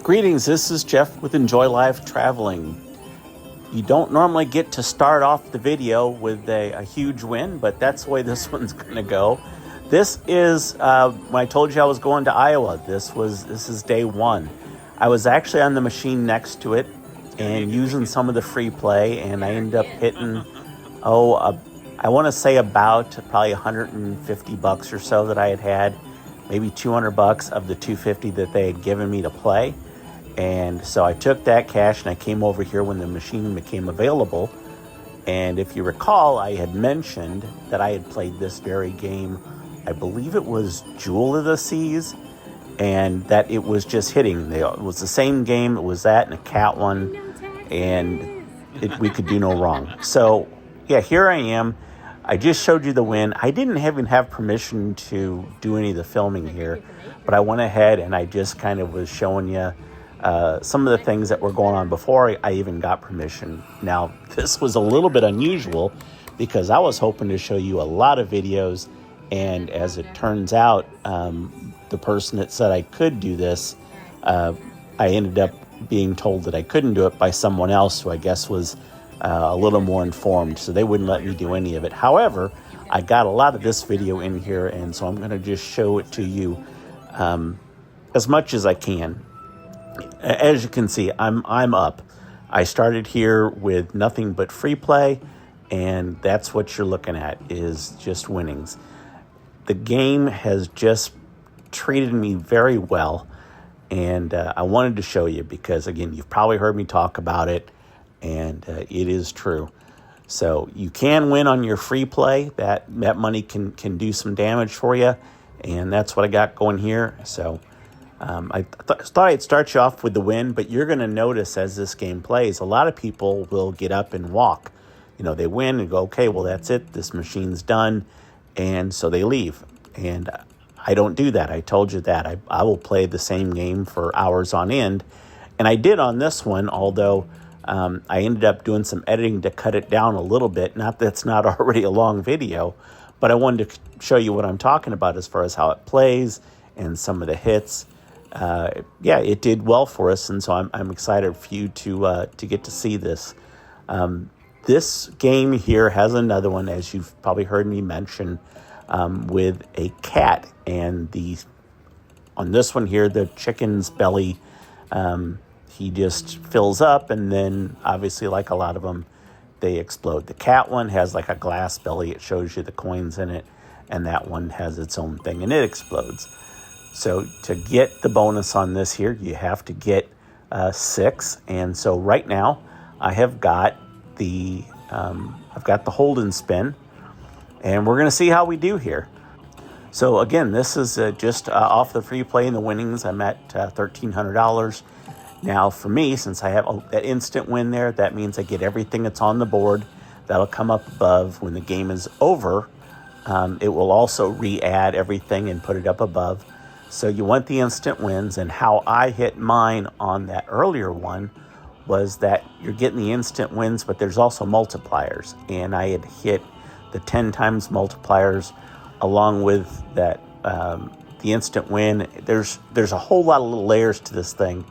Greetings, this is Jeff with Enjoy Life Traveling. You don't normally get to start off the video with a huge win, but that's the way this one's going to go. This is, when I told you I was going to Iowa, this is day one. I was actually on the machine next to it and using some of the free play, and I ended up hitting, I want to say about probably $150 or so that I had, maybe $200 of the $250 that they had given me to play. And so I took that cash and I came over here when the machine became available. And if you recall, I had mentioned that I had played this very game. I believe it was Jewel of the Seas, and that it was just hitting. It was the same game. It was that and a cat one, and we could do no wrong. So yeah, here I am. I just showed you the win. I didn't even have permission to do any of the filming here, but I went ahead and I just kind of was showing you some of the things that were going on before I even got permission. Now, this was a little bit unusual because I was hoping to show you a lot of videos, and as it turns out, the person that said I could do this, I ended up being told that I couldn't do it by someone else who I guess was a little more informed, so they wouldn't let me do any of it. However, I got a lot of this video in here, and so I'm going to just show it to you as much as I can. As you can see, I'm up. I started here with nothing but free play, and that's what you're looking at, is just winnings. The game has just treated me very well, and I wanted to show you because, again, you've probably heard me talk about it, and it is true. So you can win on your free play. That money can do some damage for you, and that's what I got going here. So I thought I'd start you off with the win, but you're going to notice as this game plays, a lot of people will get up and walk. You know, they win and go, okay, well, that's it. This machine's done. And so they leave. And I don't do that. I told you that. I will play the same game for hours on end. And I did on this one, although I ended up doing some editing to cut it down a little bit. Not that it's not already a long video, but I wanted to show you what I'm talking about as far as how it plays and some of the hits. Yeah, it did well for us, and so I'm excited for you to get to see this. This game here has another one, as you've probably heard me mention, with a cat, and on this one here, the chicken's belly, he just fills up, and then obviously, like a lot of them, they explode. The cat one has like a glass belly; it shows you the coins in it, and that one has its own thing, and it explodes. So to get the bonus on this here, you have to get 6. And so right now I have got the hold and spin, and we're going to see how we do here. So again, this is just off the free play and the winnings. I'm at $1,300. Now for me, since I have that instant win there, that means I get everything that's on the board. That'll come up above when the game is over. It will also re-add everything and put it up above. So you want the instant wins, and how I hit mine on that earlier one was that you're getting the instant wins, but there's also multipliers. And I had hit the 10 times multipliers along with that, the instant win. There's a whole lot of little layers to this thing,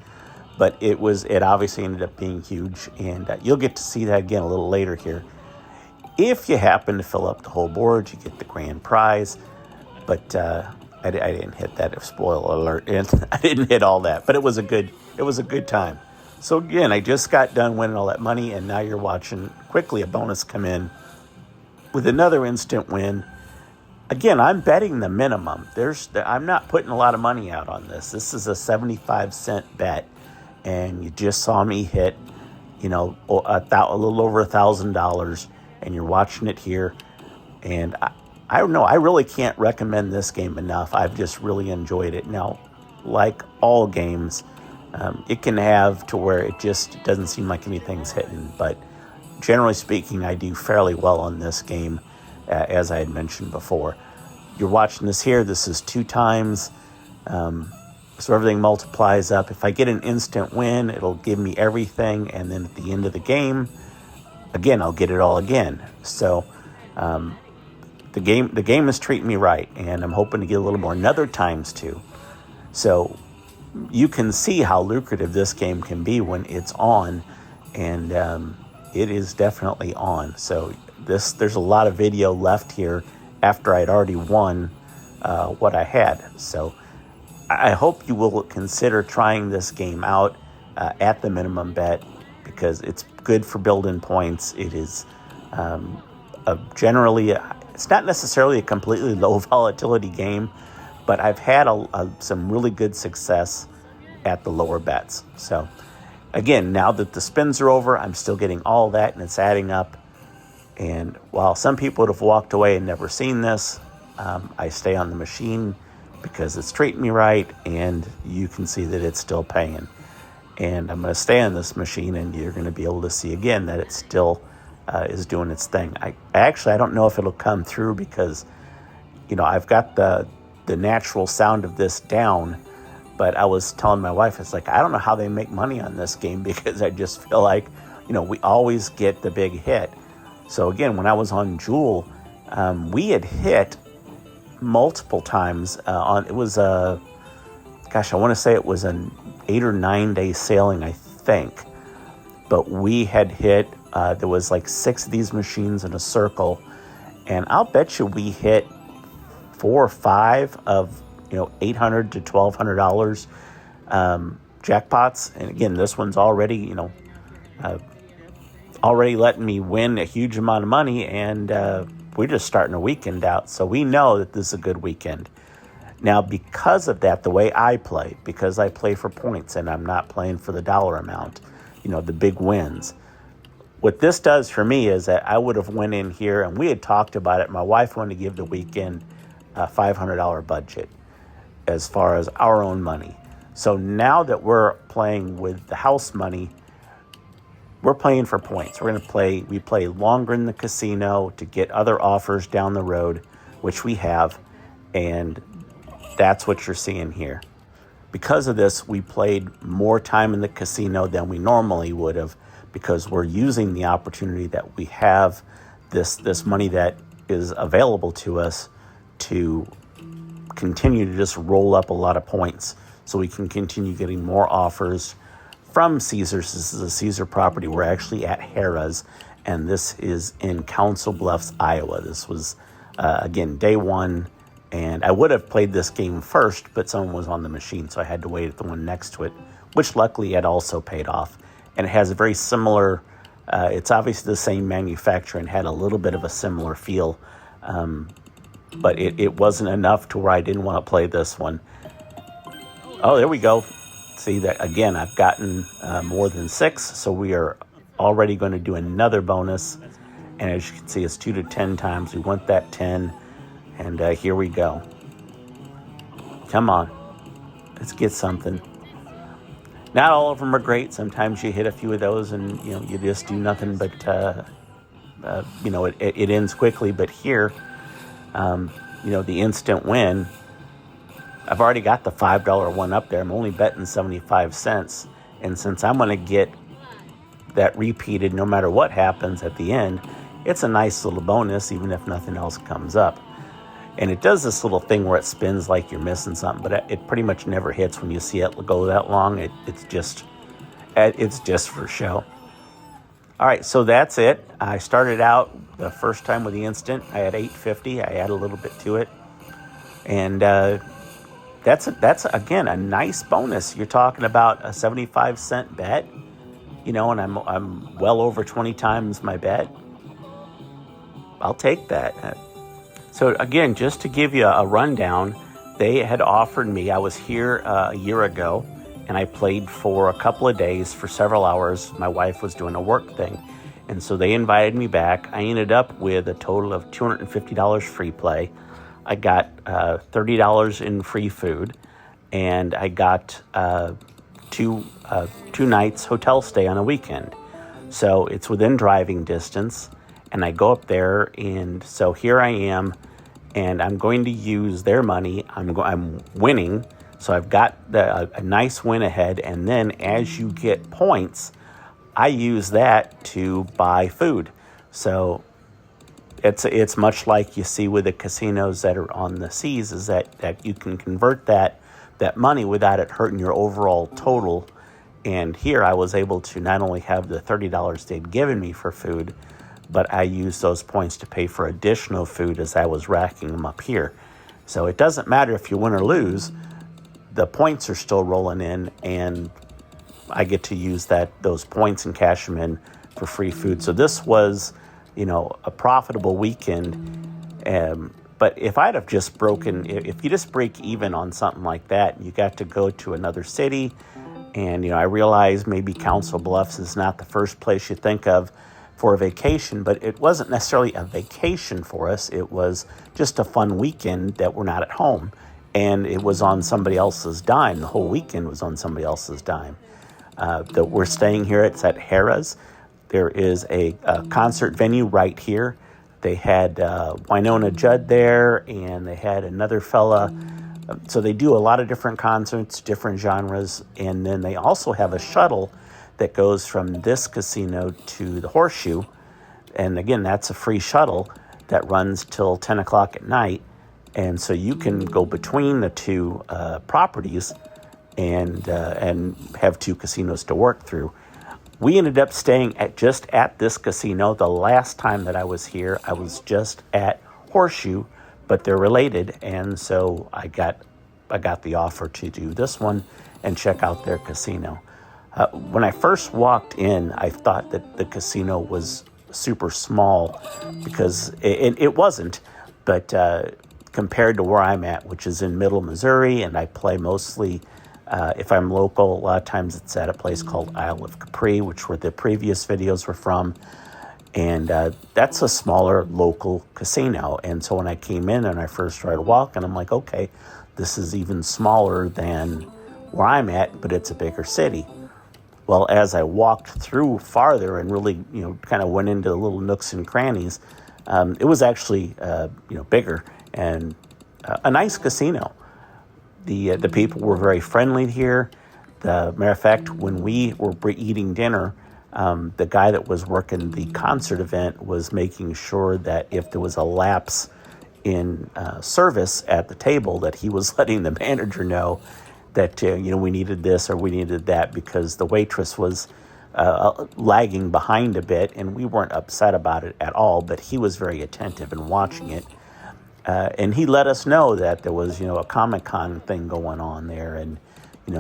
but it obviously ended up being huge, and you'll get to see that again a little later here. If you happen to fill up the whole board, you get the grand prize, but I didn't hit that, spoiler alert, and I didn't hit all that, but it was a good time. So again, I just got done winning all that money, and now you're watching quickly a bonus come in with another instant win. Again, I'm betting the minimum. I'm not putting a lot of money out on this. This is a 75-cent bet, and you just saw me hit, a little over $1,000, and you're watching it here, and I don't know. I really can't recommend this game enough. I've just really enjoyed it. Now, like all games, it can have to where it just doesn't seem like anything's hitting. But generally speaking, I do fairly well on this game, as I had mentioned before. You're watching this here. This is 2 times. So everything multiplies up. If I get an instant win, it'll give me everything. And then at the end of the game, again, I'll get it all again. So the game is treating me right, and I'm hoping to get a little more, another times 2. So you can see how lucrative this game can be when it's on, and it is definitely on. So there's a lot of video left here after I'd already won what I had. So I hope you will consider trying this game out at the minimum bet, because it's good for building points. It is generally, it's not necessarily a completely low volatility game, but I've had some really good success at the lower bets. So again, now that the spins are over, I'm still getting all that, and it's adding up. And while some people would have walked away and never seen this, I stay on the machine because it's treating me right, and you can see that it's still paying. And I'm going to stay on this machine, and you're going to be able to see again that it still is doing its thing. I don't know if it'll come through, because I've got the natural sound of this down, but I was telling my wife, it's like, I don't know how they make money on this game, because I just feel like we always get the big hit. So again, when I was on Jewel, we had hit multiple times it was I want to say it was an 8 or 9 day sailing, I think, but we had hit there was like 6 of these machines in a circle, and I'll bet you we hit 4 or 5 of $800 to $1,200 jackpots. And again, this one's already already letting me win a huge amount of money, and we're just starting a weekend out, so we know that this is a good weekend. Now, because of that, the way I play, because I play for points and I'm not playing for the dollar amount, the big wins, what this does for me is that I would have went in here, and we had talked about it. My wife wanted to give the weekend a $500 budget as far as our own money. So now that we're playing with the house money, we're playing for points. We play longer in the casino to get other offers down the road, which we have, and that's what you're seeing here. Because of this, we played more time in the casino than we normally would have, because we're using the opportunity that we have, this money that is available to us, to continue to just roll up a lot of points so we can continue getting more offers from Caesars. This is a Caesar property. We're actually at Harrah's, and this is in Council Bluffs, Iowa. This was, again, day one, and I would have played this game first, but someone was on the machine, so I had to wait at the one next to it, which luckily had also paid off. And it has a very similar, it's obviously the same manufacturer and had a little bit of a similar feel, but it wasn't enough to where I didn't want to play this one. Oh, there we go. See that again, I've gotten more than 6, so we are already going to do another bonus. And as you can see, it's 2 to 10 times. We want that 10, and here we go. Come on, let's get something. Not all of them are great. Sometimes you hit a few of those, and you just do nothing but it ends quickly. But here, the instant win. I've already got the $5 one up there. I'm only betting 75 cents. And since I'm going to get that repeated no matter what happens at the end, it's a nice little bonus, even if nothing else comes up. And it does this little thing where it spins like you're missing something, but it pretty much never hits when you see it go that long. It's just for show. All right, so that's it. I started out the first time with the instant. I had $8.50. I added a little bit to it. And that's again a nice bonus. You're talking about a 75-cent bet, and I'm well over 20 times my bet. I'll take that. So again, just to give you a rundown, they had offered me. I was here a year ago, and I played for a couple of days for several hours. My wife was doing a work thing, and so they invited me back. I ended up with a total of $250 free play. I got $30 in free food, and I got two nights hotel stay on a weekend. So it's within driving distance, and I go up there, and so here I am, and I'm going to use their money. I'm winning, so I've got a nice win ahead, and then as you get points, I use that to buy food. So it's much like you see with the casinos that are on the seas, is that you can convert that that money without it hurting your overall total. And here I was able to not only have the $30 they'd given me for food, but I used those points to pay for additional food as I was racking them up here. So it doesn't matter if you win or lose, the points are still rolling in, and I get to use those points and cash them in for free food. So this was, a profitable weekend. But if I'd have just if you just break even on something like that, you got to go to another city, and, I realize maybe Council Bluffs is not the first place you think of for a vacation, but it wasn't necessarily a vacation for us. It was just a fun weekend that we're not at home, and it was on somebody else's dime. The whole weekend was on somebody else's dime. That we're staying here. It's at Harrah's. There is a concert venue right here. They had Winona Judd there, and they had another fella. So they do a lot of different concerts, different genres, and then they also have a shuttle that goes from this casino to the Horseshoe. And again, that's a free shuttle that runs till 10 o'clock at night. And so you can go between the two properties and have two casinos to work through. We ended up staying just at this casino. The last time that I was here, I was just at Horseshoe, but they're related, and so I got the offer to do this one and check out their casino. When I first walked in, I thought that the casino was super small, because it wasn't, but compared to where I'm at, which is in Middle Missouri, and I play mostly, if I'm local, a lot of times it's at a place called Isle of Capri, which where the previous videos were from. And that's a smaller local casino. And so when I came in and I first started walking, I'm like, okay, this is even smaller than where I'm at, but it's a bigger city. Well, as I walked through farther and really, kind of went into the little nooks and crannies, it was actually, bigger and a nice casino. The people were very friendly here. Matter of fact, when we were eating dinner, the guy that was working the concert event was making sure that if there was a lapse in service at the table, that he was letting the manager know that, we needed this or we needed that, because the waitress was lagging behind a bit, and we weren't upset about it at all, but he was very attentive in watching it. And he let us know that there was, a Comic-Con thing going on there, and,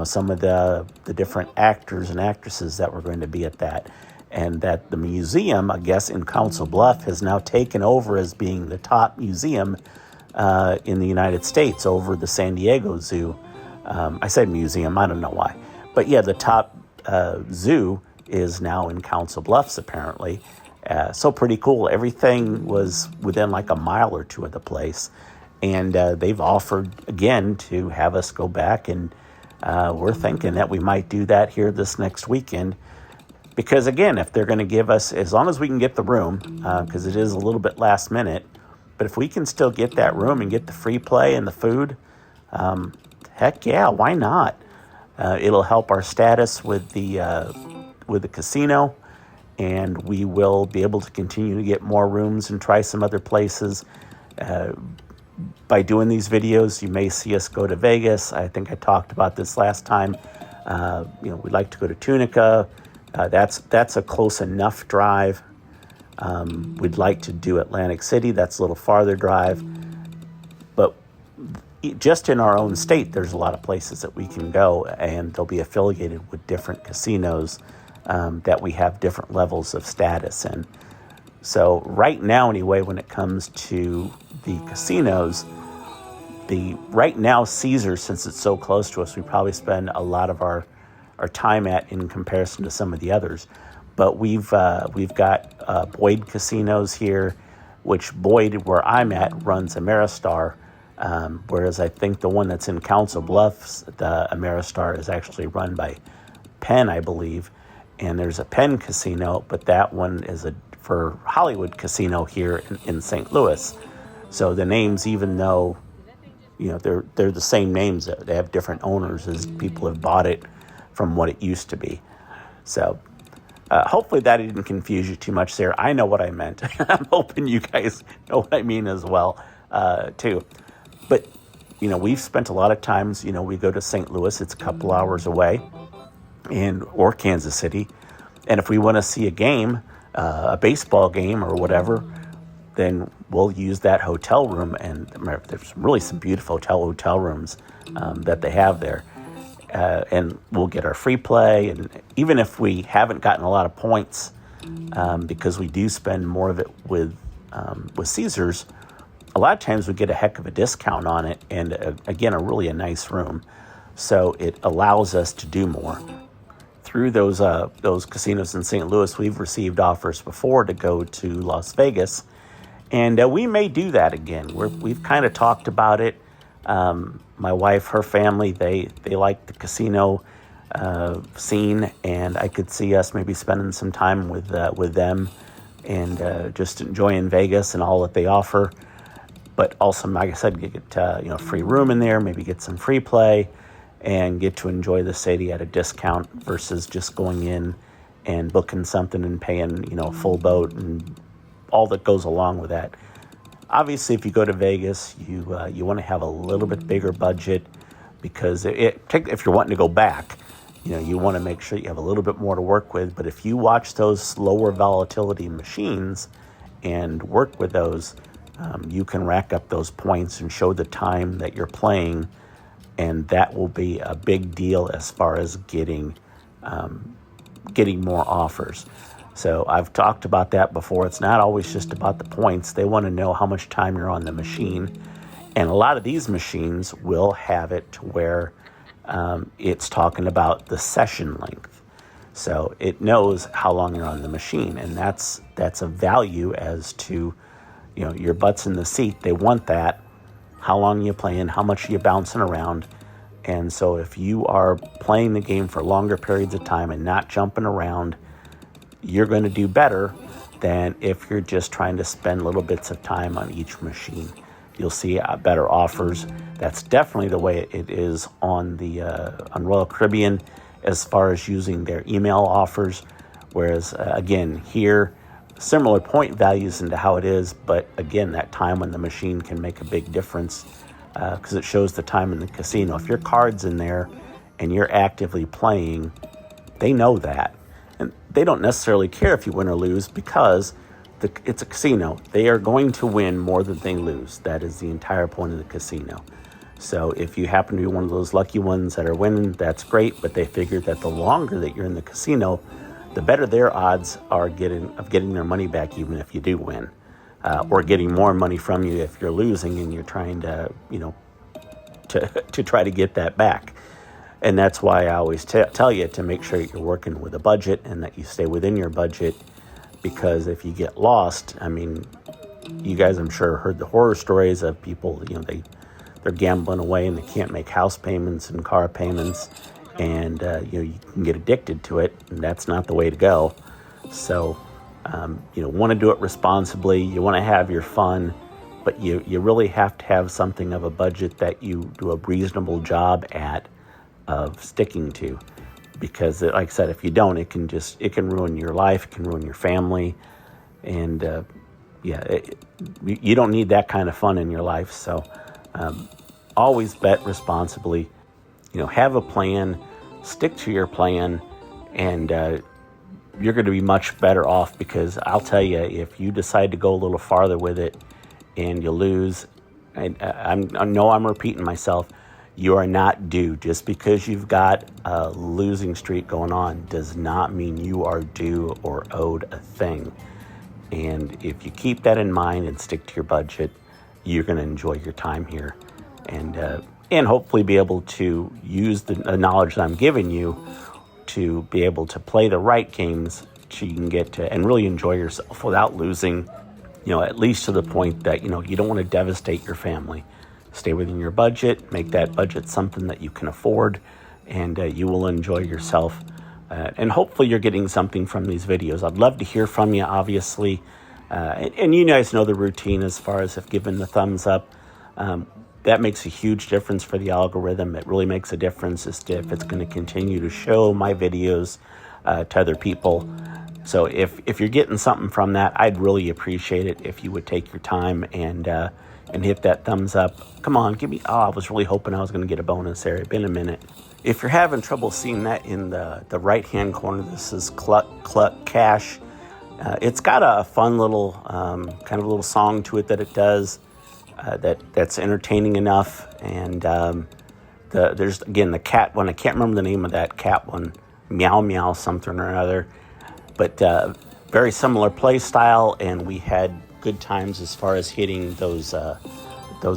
some of the different actors and actresses that were going to be at that. And that the museum, I guess, in Council Bluff has now taken over as being the top museum in the United States over the San Diego Zoo. I said museum, I don't know why. But yeah, the top zoo is now in Council Bluffs, apparently. So pretty cool. Everything was within like a mile or two of the place. And they've offered, again, to have us go back. And we're thinking that we might do that here this next weekend. Because, again, if they're going to give us, as long as we can get the room, because it is a little bit last minute, but if we can still get that room and get the free play and the food, heck yeah, why not? It'll help our status with the casino, and we will be able to continue to get more rooms and try some other places. By doing these videos, you may see us go to Vegas. I think I talked about this last time. We'd like to go to Tunica. That's a close enough drive. We'd like to do Atlantic City. That's a little farther drive. But just in our own state, there's a lot of places that we can go, and they'll be affiliated with different casinos that we have different levels of status in. So right now, anyway, when it comes to the casinos, right now Caesars, since it's so close to us, we probably spend a lot of our time at in comparison to some of the others. But we've got Boyd casinos here, which Boyd, where I'm at, runs Ameristar, whereas I think the one that's in Council Bluffs, the Ameristar, is actually run by Penn, I believe. And there's a Penn casino, but that one is for Hollywood Casino here in St. Louis. So the names, even though they're the same names, they have different owners, as people have bought it from what it used to be. So hopefully that didn't confuse you too much there. I know what I meant. I'm hoping you guys know what I mean as well, too. But we've spent a lot of times, we go to St. Louis, it's a couple hours away, or Kansas City. And if we want to see a game, a baseball game or whatever, then we'll use that hotel room. And there's really some beautiful hotel rooms that they have there. And we'll get our free play. And even if we haven't gotten a lot of points, because we do spend more of it with Caesars, a lot of times we get a heck of a discount on it. And again, a nice room. So it allows us to do more. Through those casinos in St. Louis, we've received offers before to go to Las Vegas, and we may do that again. We've kind of talked about it. My wife, her family, they like the casino scene, and I could see us maybe spending some time with them and just enjoying Vegas and all that they offer. But also, like I said, get free room in there, maybe get some free play, and get to enjoy the city at a discount versus just going in and booking something and paying, full boat and all that goes along with that. Obviously, if you go to Vegas, you want to have a little bit bigger budget because if you're wanting to go back, you want to make sure you have a little bit more to work with. But if you watch those lower volatility machines and work with those, you can rack up those points and show the time that you're playing. And that will be a big deal as far as getting more offers. So I've talked about that before. It's not always just about the points. They want to know how much time you're on the machine. And a lot of these machines will have it to where it's talking about the session length. So it knows how long you're on the machine. And that's a value as to, your butt's in the seat. They want that. How long are you playing? How much are you bouncing around? And so if you are playing the game for longer periods of time and not jumping around, you're going to do better than if you're just trying to spend little bits of time on each machine. You'll see better offers. That's definitely the way it is on Royal Caribbean as far as using their email offers. Whereas, again, here, similar point values into how it is, but again, that time on the machine can make a big difference because it shows the time in the casino. If your card's in there and you're actively playing, they know that. And they don't necessarily care if you win or lose because it's a casino. They are going to win more than they lose. That is the entire point of the casino. So if you happen to be one of those lucky ones that are winning, that's great, but they figure that the longer that you're in the casino, the better their odds are of getting their money back, even if you do win, or getting more money from you if you're losing and you're trying to, to try to get that back. And that's why I always tell you to make sure you're working with a budget and that you stay within your budget, because if you get lost, you guys, I'm sure, heard the horror stories of people, they're gambling away and they can't make house payments and car payments. And, you can get addicted to it, and that's not the way to go. So, want to do it responsibly. You want to have your fun, but you really have to have something of a budget that you do a reasonable job of sticking to. Because, like I said, if you don't, it can ruin your life, it can ruin your family. And, you don't need that kind of fun in your life. So, always bet responsibly. Have a plan, stick to your plan, and you're going to be much better off, because I'll tell you, if you decide to go a little farther with it and you lose, I know I'm repeating myself, you are not due. Just because you've got a losing streak going on does not mean you are due or owed a thing. And if you keep that in mind and stick to your budget, you're going to enjoy your time here. And hopefully be able to use the knowledge that I'm giving you to be able to play the right games so you can get to and really enjoy yourself without losing, at least to the point that, you don't want to devastate your family. Stay within your budget, make that budget something that you can afford, and you will enjoy yourself. And hopefully you're getting something from these videos. I'd love to hear from you, obviously. And you guys know the routine as far as if giving the thumbs up. That makes a huge difference for the algorithm. It really makes a difference as to if it's going to continue to show my videos to other people. So if you're getting something from that, I'd really appreciate it if you would take your time and and hit that thumbs up. Come on, give me, oh, I was really hoping I was going to get a bonus there. It's been a minute. If you're having trouble seeing that in the right-hand corner, this is Cluck Cluck Cash. It's got a fun little, kind of little song to it that it does that's entertaining enough. And there's, again, the cat one. I can't remember the name of that cat one. Meow Meow something or another. But very similar play style, and we had good times as far as hitting those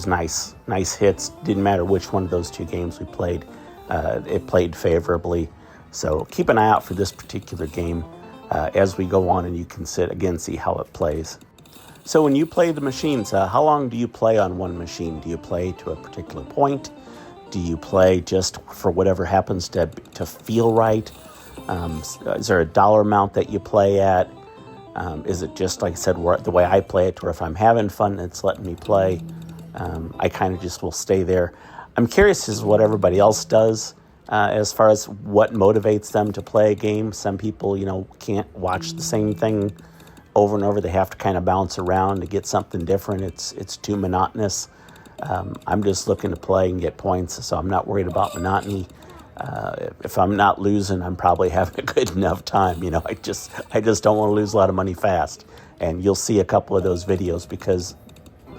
nice hits. Didn't matter which one of those two games we played. It played favorably. So keep an eye out for this particular game as we go on, and you can see how it plays. So when you play the machines, how long do you play on one machine? Do you play to a particular point? Do you play just for whatever happens to feel right? Is there a dollar amount that you play at? Is it just, like I said, the way I play it, where if I'm having fun, it's letting me play? I kind of just will stay there. I'm curious as to what everybody else does as far as what motivates them to play a game. Some people, can't watch the same thing over and over. They have to kind of bounce around to get something different. It's too monotonous. I'm just looking to play and get points, so I'm not worried about monotony. If I'm not losing, I'm probably having a good enough time. I just don't want to lose a lot of money fast. And you'll see a couple of those videos because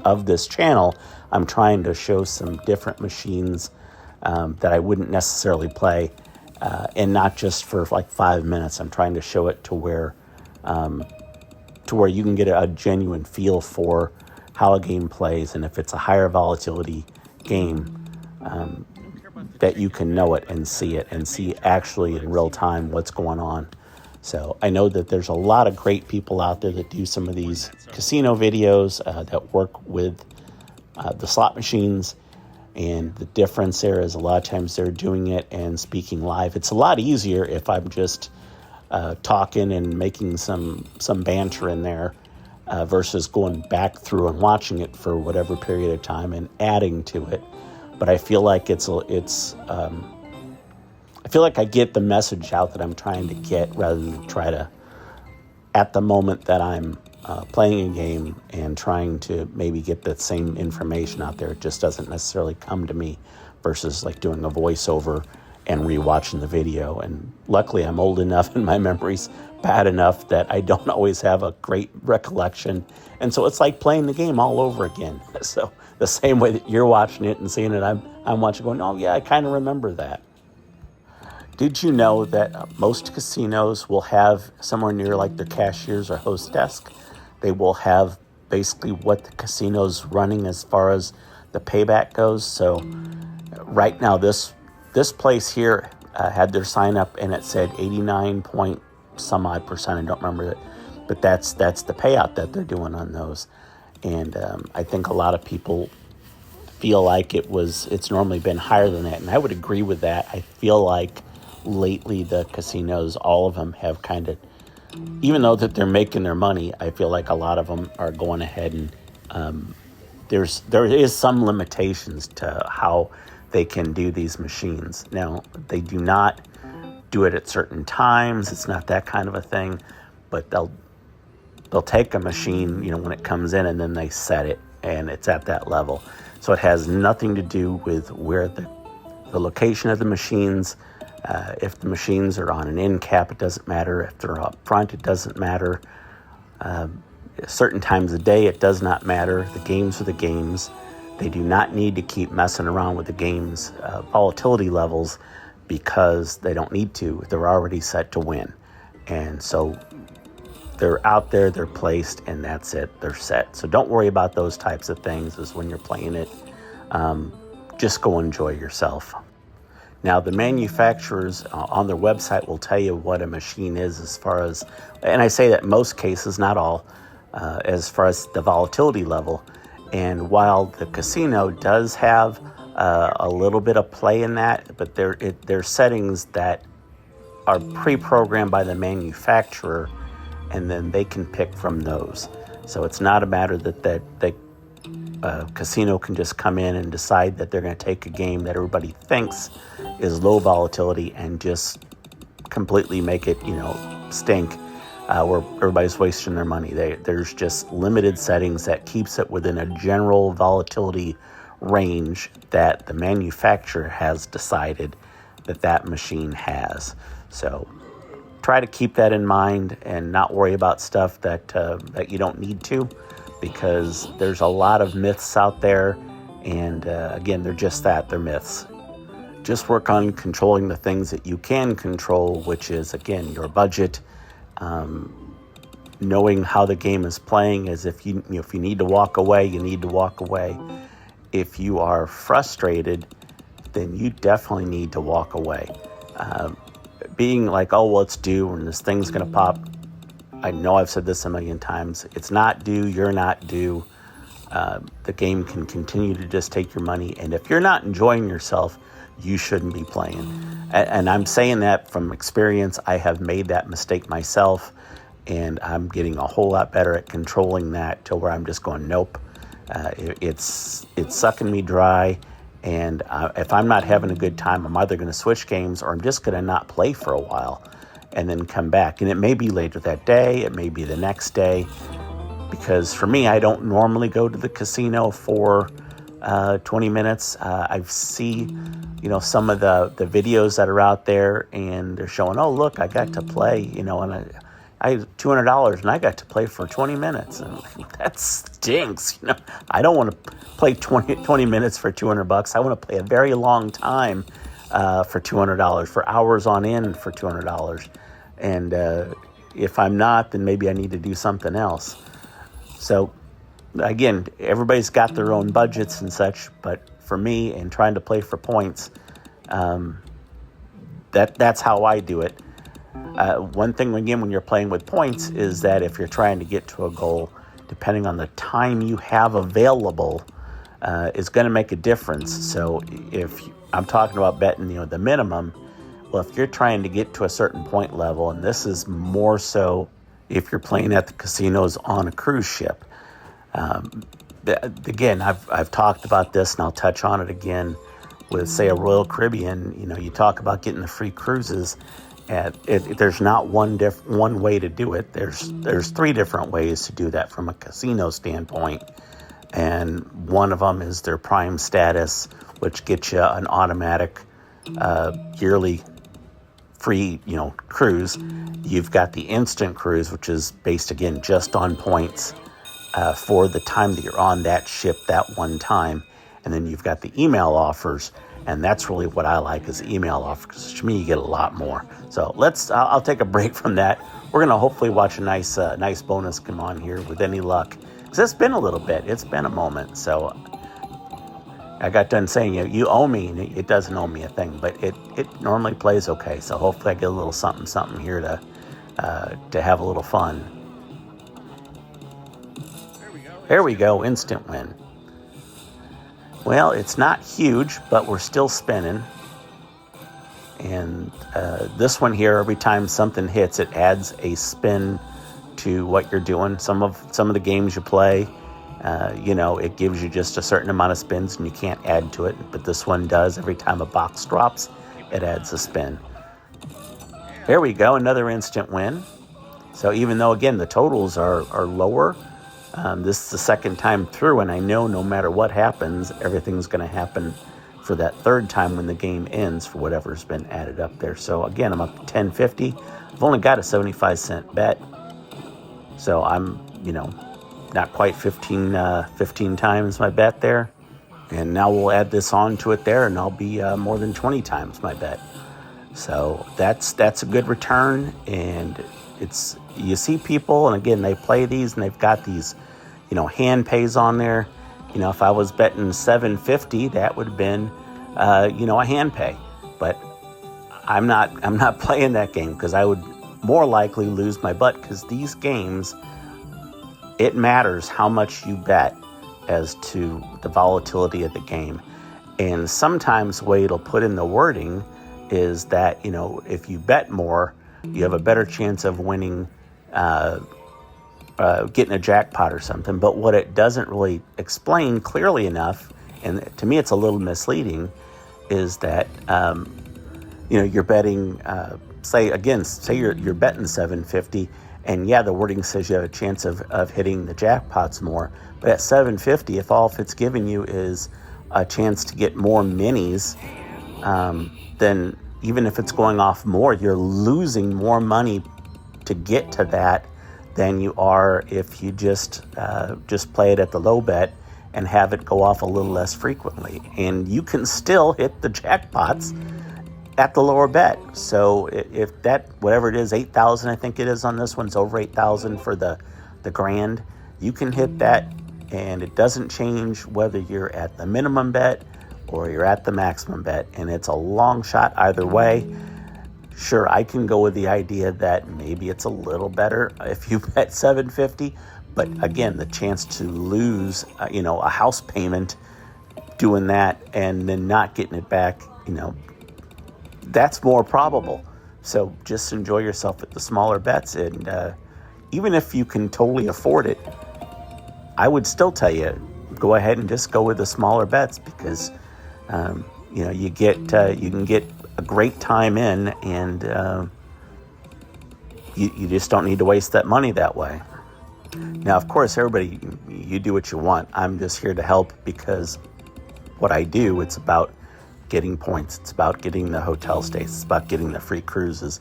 of this channel. I'm trying to show some different machines that I wouldn't necessarily play, and not just for like 5 minutes. I'm trying to show it to where you can get a genuine feel for how a game plays, and if it's a higher volatility game, that you can know it and see actually in real time what's going on. So I know that there's a lot of great people out there that do some of these casino videos that work with the slot machines, and the difference there is a lot of times they're doing it and speaking live. It's a lot easier if I'm just talking and making some banter in there versus going back through and watching it for whatever period of time and adding to it. But I feel like I feel like I get the message out that I'm trying to get, rather than try to, at the moment that I'm playing a game and trying to maybe get that same information out there. It just doesn't necessarily come to me, versus like doing a voiceover and rewatching the video. And luckily I'm old enough and my memory's bad enough that I don't always have a great recollection. And so it's like playing the game all over again. So the same way that you're watching it and seeing it, I'm watching going, oh yeah, I kind of remember that. Did you know that most casinos will have somewhere near like their cashiers or host desk, they will have basically what the casino's running as far as the payback goes? So right now, this place here had their sign up and it said 89 point some odd percent. I don't remember it, but that's the payout that they're doing on those. And I think a lot of people feel like it's normally been higher than that, and I would agree with that. I feel like lately the casinos, all of them have kind of, even though that they're making their money, I feel like a lot of them are going ahead and there is some limitations to how they can do these machines. Now, they do not do it at certain times. It's not that kind of a thing, but they'll take a machine, when it comes in, and then they set it, and it's at that level. So it has nothing to do with where the location of the machines. If the machines are on an end cap, it doesn't matter. If they're up front, it doesn't matter. Certain times of day, it does not matter. The games are the games. They do not need to keep messing around with the game's volatility levels, because they don't need to. They're already set to win. And so they're out there, they're placed, and that's it. They're set. So don't worry about those types of things as when you're playing it. Just go enjoy yourself. Now, the manufacturers on their website will tell you what a machine is as far as, and I say that in most cases, not all, as far as the volatility level. And while the casino does have a little bit of play in that, but they're settings that are pre-programmed by the manufacturer, and then they can pick from those. So it's not a matter that casino can just come in and decide that they're going to take a game that everybody thinks is low volatility and just completely make it, stink. where everybody's wasting their money. There's just limited settings that keeps it within a general volatility range that the manufacturer has decided that machine has. So try to keep that in mind and not worry about stuff that you don't need to, because there's a lot of myths out there, and again, they're just that, they're myths. Just work on controlling the things that you can control, which is, again, your budget, knowing how the game is playing, as if you need to walk away, you need to walk away. If you are frustrated, then you definitely need to walk away. Being like, oh, well, it's due and this thing's going to pop. I know I've said this a million times. It's not due. You're not due. The game can continue to just take your money. And if you're not enjoying yourself, you shouldn't be playing. And I'm saying that from experience. I have made that mistake myself, and I'm getting a whole lot better at controlling that to where I'm just going, nope. It's sucking me dry. And if I'm not having a good time, I'm either going to switch games or I'm just going to not play for a while and then come back. And it may be later that day. It may be the next day. Because for me, I don't normally go to the casino for 20 minutes. I see, some of the videos that are out there, and they're showing, oh, look, I got to play, and I had $200 and I got to play for 20 minutes. And that stinks. I don't want to play 20 minutes for $200. I want to play a very long time for $200, for hours on end for $200. And if I'm not, then maybe I need to do something else. So again, everybody's got their own budgets and such, but for me, and trying to play for points, that's how I do it. One thing, again, when you're playing with points is that if you're trying to get to a goal, depending on the time you have available, is going to make a difference. So if I'm talking about betting, the minimum, well, if you're trying to get to a certain point level, and this is more so if you're playing at the casinos on a cruise ship. Again, I've talked about this, and I'll touch on it again with, say, a Royal Caribbean. You talk about getting the free cruises. There's not one way to do it. There's three different ways to do that from a casino standpoint, and one of them is their Prime status, which gets you an automatic yearly free cruise. You've got the instant cruise, which is based, again, just on points for the time that you're on that ship that one time. And then you've got the email offers, and that's really what I like, is email offers, because to me you get a lot more. So I'll take a break from that. We're going to hopefully watch a nice bonus come on here with any luck, because it's been a little bit. It's been a moment. So I got done saying, you owe me, and it doesn't owe me a thing, but it normally plays okay. So hopefully I get a little something here to have a little fun. There we go, instant win. Well, it's not huge, but we're still spinning. And this one here, every time something hits, it adds a spin to what you're doing. Some of the games you play, it gives you just a certain amount of spins and you can't add to it. But this one does. Every time a box drops, it adds a spin. There we go, another instant win. So even though, again, the totals are lower, this is the second time through, and I know no matter what happens, everything's going to happen for that third time when the game ends for whatever's been added up there. So again, I'm up to $10.50. I've only got a 75-cent bet, so I'm, not quite 15 times my bet there. And now we'll add this on to it there, and I'll be more than 20 times my bet. So that's a good return, and you see people, and again, they play these, and they've got these, hand pays on there. If I was betting $7.50, that would have been, a hand pay. But I'm not playing that game, because I would more likely lose my butt, because these games, it matters how much you bet as to the volatility of the game. And sometimes the way it'll put in the wording is that, if you bet more, you have a better chance of winning, getting a jackpot or something. But what it doesn't really explain clearly enough, and to me it's a little misleading, is that, you're betting, say you're betting $7.50, And yeah, the wording says you have a chance of hitting the jackpots more. But at 750, if all it's giving you is a chance to get more minis, then even if it's going off more, you're losing more money to get to that than you are if you just play it at the low bet and have it go off a little less frequently. And you can still hit the jackpots at the lower bet. So if that, whatever it is, 8,000, I think it is on this one, it's over 8,000 for the grand, you can hit that, and it doesn't change whether you're at the minimum bet or you're at the maximum bet, and it's a long shot either way. Sure, I can go with the idea that maybe it's a little better if you bet 750, but again, the chance to lose, a house payment doing that and then not getting it back, that's more probable. So just enjoy yourself at the smaller bets. And even if you can totally afford it, I would still tell you, go ahead and just go with the smaller bets because, you can get a great time in, and you just don't need to waste that money that way. Now, of course, everybody, you do what you want. I'm just here to help because what I do, it's about getting points. It's about getting the hotel stays. It's about getting the free cruises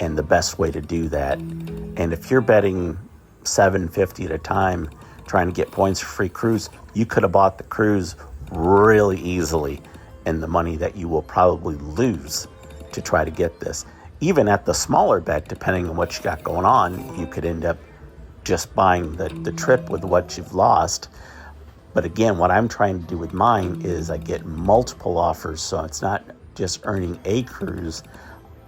and the best way to do that. And if you're betting $750 at a time trying to get points for free cruise, you could have bought the cruise really easily and the money that you will probably lose to try to get this. Even at the smaller bet, depending on what you got going on, you could end up just buying the trip with what you've lost. But again, what I'm trying to do with mine is I get multiple offers, so it's not just earning a cruise,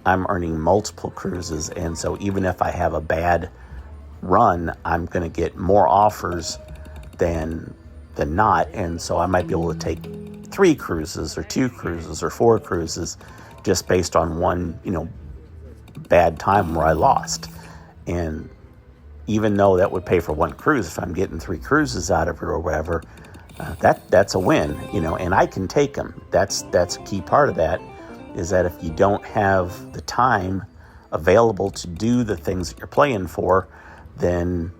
I'm earning multiple cruises. And so even if I have a bad run, I'm going to get more offers than not. And so I might be able to take 3 cruises or 2 cruises or 4 cruises just based on one, bad time where I lost. And even though that would pay for 1 cruise, if I'm getting 3 cruises out of it or whatever, that's a win, and I can take them. That's a key part of that, is that if you don't have the time available to do the things that you're playing for, then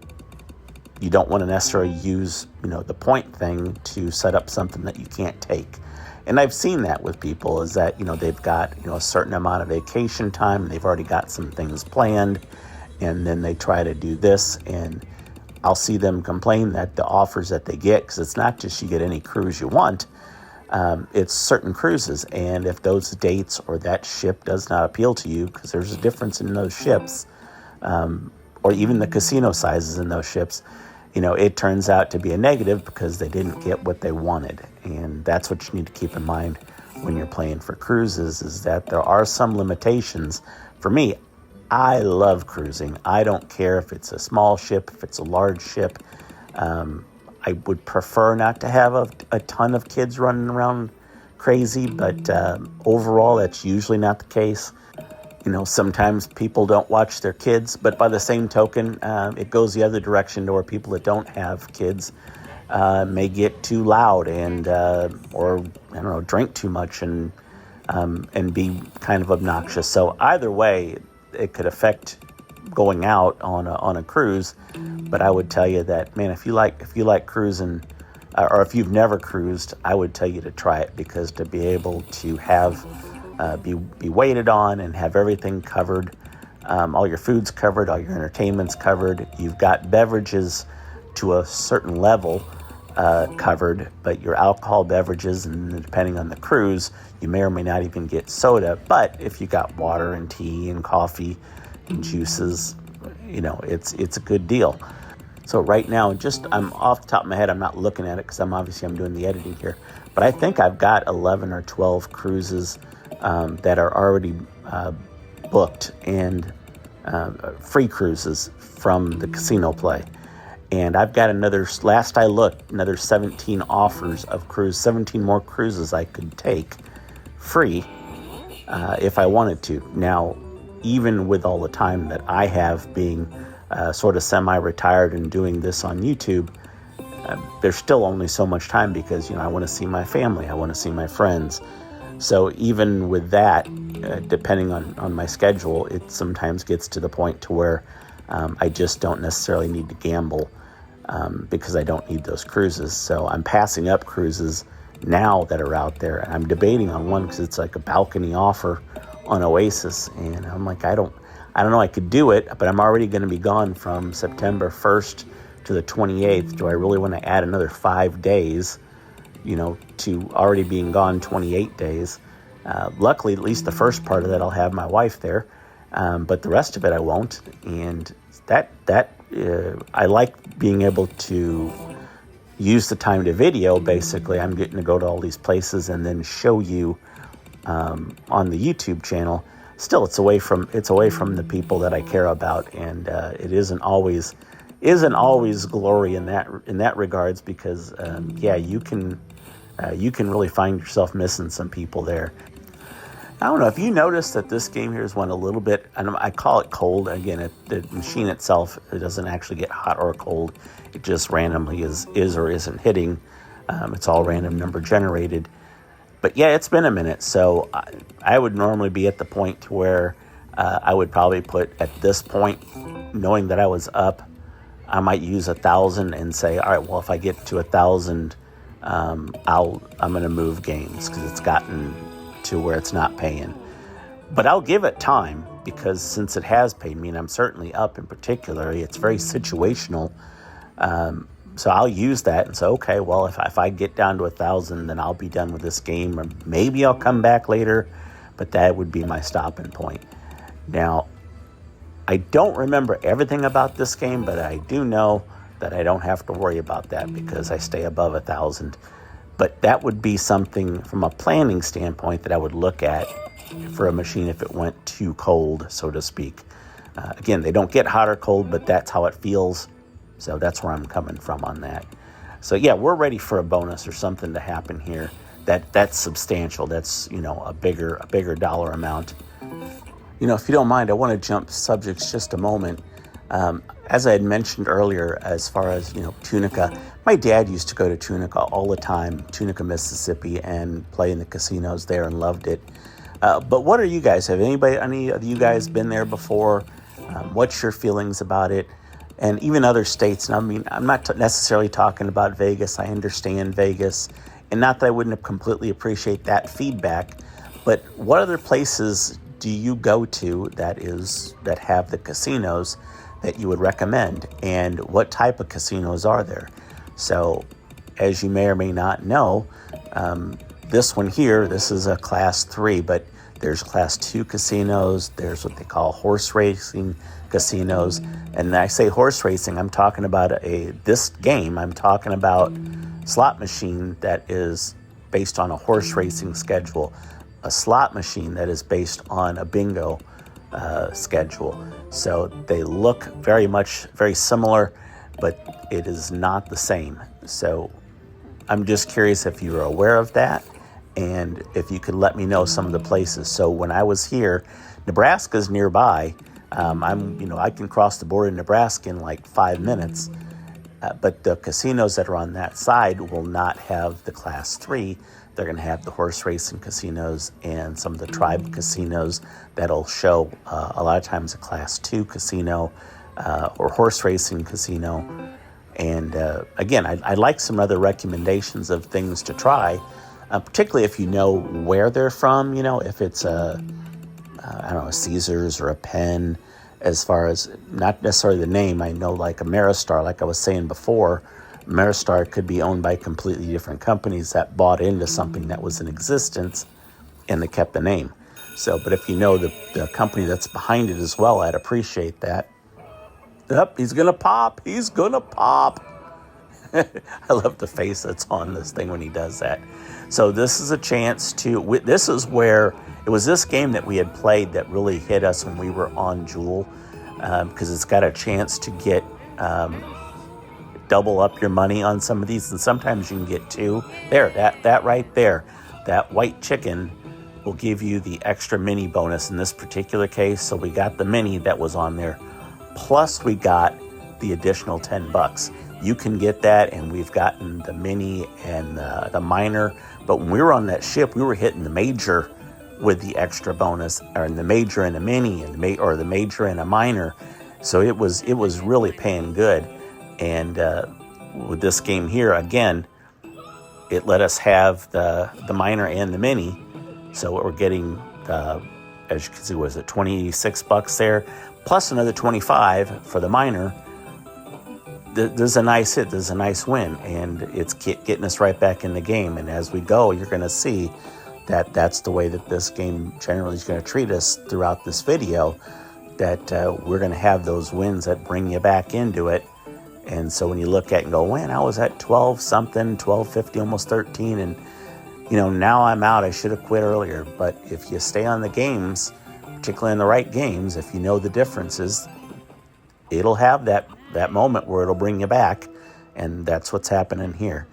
you don't want to necessarily use, the point thing to set up something that you can't take. And I've seen that with people, is that, they've got, a certain amount of vacation time, and they've already got some things planned, and then they try to do this, and I'll see them complain that the offers that they get, because it's not just you get any cruise you want, it's certain cruises. And if those dates or that ship does not appeal to you, because there's a difference in those ships, or even the casino sizes in those ships, it turns out to be a negative because they didn't get what they wanted. And that's what you need to keep in mind when you're playing for cruises, is that there are some limitations. For me, I love cruising. I don't care if it's a small ship, if it's a large ship. I would prefer not to have a ton of kids running around crazy, but overall, that's usually not the case. Sometimes people don't watch their kids, but by the same token, it goes the other direction to where people that don't have kids may get too loud and or drink too much and be kind of obnoxious. So either way, it could affect going out on a cruise. But I would tell you that, man, if you like cruising, or if you've never cruised, I would tell you to try it, because to be able to have be waited on and have everything covered, all your food's covered, all your entertainment's covered, you've got beverages to a certain level covered, but your alcohol beverages, and depending on the cruise, you may or may not even get soda. But if you got water and tea and coffee and juices, it's a good deal. So right now, I'm off the top of my head, I'm not looking at it because I'm doing the editing here, but I think I've got 11 or 12 cruises that are already booked, and free cruises from the casino play. And I've got last I looked, another 17 offers of 17 more cruises I could take free if I wanted to. Now, even with all the time that I have being sort of semi-retired and doing this on YouTube, there's still only so much time, because, I want to see my family, I want to see my friends. So even with that, depending on my schedule, it sometimes gets to the point to where I just don't necessarily need to gamble because I don't need those cruises. So I'm passing up cruises now that are out there. And I'm debating on one because it's like a balcony offer on Oasis. And I'm like, I don't know, I could do it, but I'm already going to be gone from September 1st to the 28th. Do I really want to add another 5 days, to already being gone 28 days? Luckily, at least the first part of that, I'll have my wife there. But the rest of it I won't. And I like being able to use the time to video. Basically, I'm getting to go to all these places and then show you on the YouTube channel. Still, it's away from the people that I care about, and it isn't always glory in that regards, because you can really find yourself missing some people there. I don't know if you noticed that this game here is one a little bit, and I call it cold. Again, the machine itself, it doesn't actually get hot or cold. It just randomly is or isn't hitting. It's all random number generated. But yeah, it's been a minute. So I would normally be at the point where I would probably put at this point, knowing that I was up, I might use 1,000 and say, all right, well, if I get to 1,000, I'm going to move games because it's gotten to where it's not paying. But I'll give it time, because since it has paid me, and I'm certainly up in particular, it's very situational. So I'll use that and say, okay, well, if I get down to 1,000, then I'll be done with this game, or maybe I'll come back later, but that would be my stopping point. Now, I don't remember everything about this game, but I do know that I don't have to worry about that because I stay above 1,000. But that would be something from a planning standpoint that I would look at for a machine if it went too cold, so to speak. Again, they don't get hot or cold, but that's how it feels. So that's where I'm coming from on that. So yeah, we're ready for a bonus or something to happen here. That's substantial. That's, a bigger dollar amount. If you don't mind, I want to jump subjects just a moment. As I had mentioned earlier, as far as, Tunica, my dad used to go to Tunica all the time, Tunica, Mississippi, and play in the casinos there and loved it. But what are you guys? Have any of you guys been there before? What's your feelings about it? And even other states. And I mean, I'm not necessarily talking about Vegas. I understand Vegas. And not that I wouldn't completely appreciate that feedback, but what other places do you go to that have the casinos that you would recommend? And what type of casinos are there? So, as you may or may not know, this one here, this is a Class 3, but there's Class 2 casinos. There's what they call horse racing casinos. And I say horse racing, I'm talking about this game, I'm talking about slot machine that is based on a horse racing schedule, a slot machine that is based on a bingo schedule. So they look very similar, but it is not the same. So I'm just curious if you're aware of that, and if you could let me know some of the places. So when I was here, Nebraska's nearby. I can cross the border in Nebraska in like 5 minutes, but the casinos that are on that side will not have the Class 3. They're going to have the horse racing casinos and some of the tribe casinos that'll show a lot of times a Class 2 casino or horse racing casino. And again, I'd like some other recommendations of things to try, particularly if you know where they're from, if it's a Caesars or a Penn, as far as not necessarily the name. I know like Ameristar, like I was saying before, Ameristar could be owned by completely different companies that bought into something that was in existence and they kept the name. So, but if you know the company that's behind it as well, I'd appreciate that. Yep, he's going to pop. He's going to pop. I love the face that's on this thing when he does that. So this is a chance this is where, it was this game that we had played that really hit us when we were on Jewel, because it's got a chance to get double up your money on some of these, and sometimes you can get two. There, that right there, that white chicken will give you the extra mini bonus in this particular case. So we got the mini that was on there, plus we got the additional $10. You can get that, and we've gotten the mini and the minor. But when we were on that ship, we were hitting the major with the extra bonus, or the major and a mini, or the major and a minor. So it was really paying good. And with this game here, again, it let us have the minor and the mini. So we're getting, as you can see, was it $26 there, plus another 25 for the minor. There's a nice hit, there's a nice win, and it's getting us right back in the game. And as we go, you're going to see that that's the way that this game generally is going to treat us throughout this video, that we're going to have those wins that bring you back into it. And so when you look at it and go, man, I was at 12 something, 12.50, almost 13, and now I'm out. I should have quit earlier. But if you stay on the games, particularly in the right games, if you know the differences, it'll have that moment where it'll bring you back, and that's what's happening here.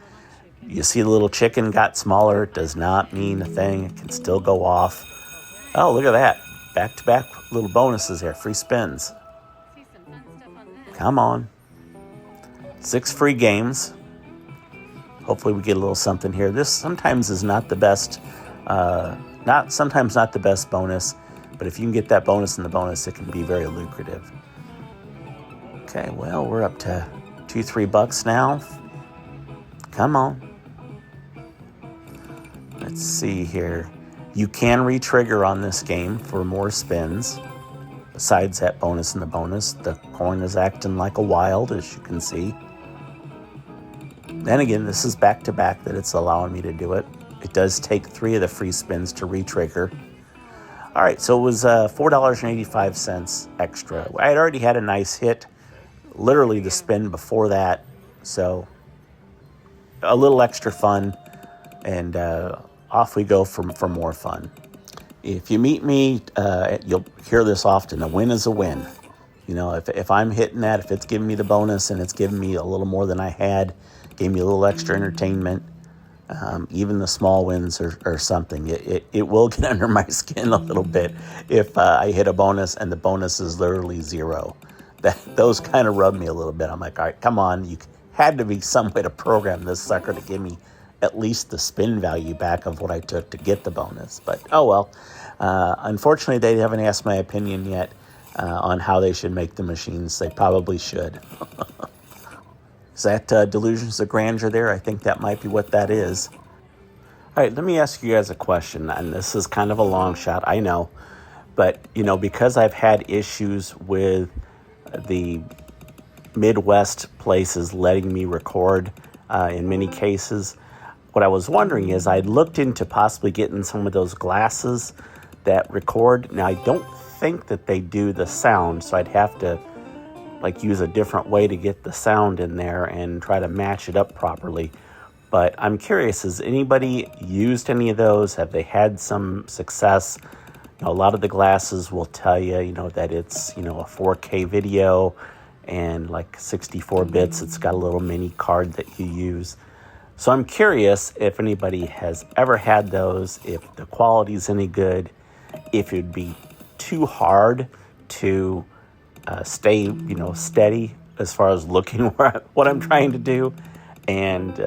You see the little chicken got smaller. It does not mean a thing. It can still go off. Oh, look at that. Back-to-back little bonuses here, free spins. Come on. 6 free games. Hopefully we get a little something here. This sometimes is not the best, sometimes not the best bonus, but if you can get that bonus in the bonus, it can be very lucrative. Okay, well, we're up to $2-3 now. Come on. Let's see here. You can re-trigger on this game for more spins. Besides that bonus in the bonus, the corn is acting like a wild, as you can see. Then again, this is back-to-back that it's allowing me to do it. It does take 3 of the free spins to re-trigger. All right, so it was $4.85 extra. I had already had a nice hit, literally the spin before that, so a little extra fun, and off we go for more fun. If you meet me, you'll hear this often, a win is a win. If I'm hitting that, if it's giving me the bonus and it's giving me a little more than I had, gave me a little extra entertainment, even the small wins or something, it will get under my skin a little bit if I hit a bonus and the bonus is literally 0. Those kind of rub me a little bit. I'm like, all right, come on. You had to be some way to program this sucker to give me at least the spin value back of what I took to get the bonus. But, oh well. Unfortunately, they haven't asked my opinion yet on how they should make the machines. They probably should. Is that delusions of grandeur there? I think that might be what that is. All right, let me ask you guys a question. And this is kind of a long shot, I know. But, because I've had issues with the Midwest places letting me record in many cases, what I was wondering is I'd looked into possibly getting some of those glasses that record. Now, I don't think that they do the sound, so I'd have to use a different way to get the sound in there and try to match it up properly. But I'm curious, has anybody used any of those? Have they had some success? A lot of the glasses will tell you, that it's, a 4K video and 64 bits. It's got a little mini card that you use. So I'm curious if anybody has ever had those, if the quality's any good, if it'd be too hard to stay, steady as far as looking what I'm trying to do, and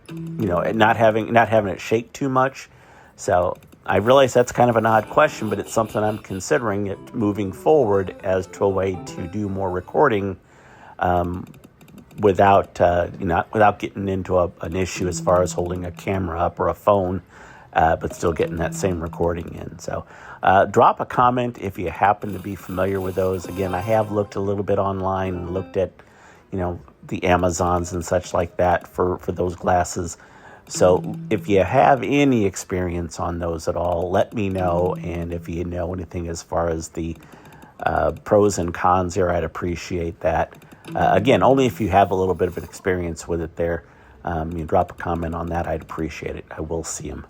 not having it shake too much. So I realize that's kind of an odd question, but it's something I'm considering it moving forward as to a way to do more recording without getting into an issue as far as holding a camera up or a phone, but still getting that same recording in. So drop a comment if you happen to be familiar with those. Again, I have looked a little bit online and looked at, the Amazons and such like that for those glasses. So if you have any experience on those at all, let me know. And if you know anything as far as the pros and cons there, I'd appreciate that. Again, only if you have a little bit of an experience with it there. You drop a comment on that, I'd appreciate it. I will see them.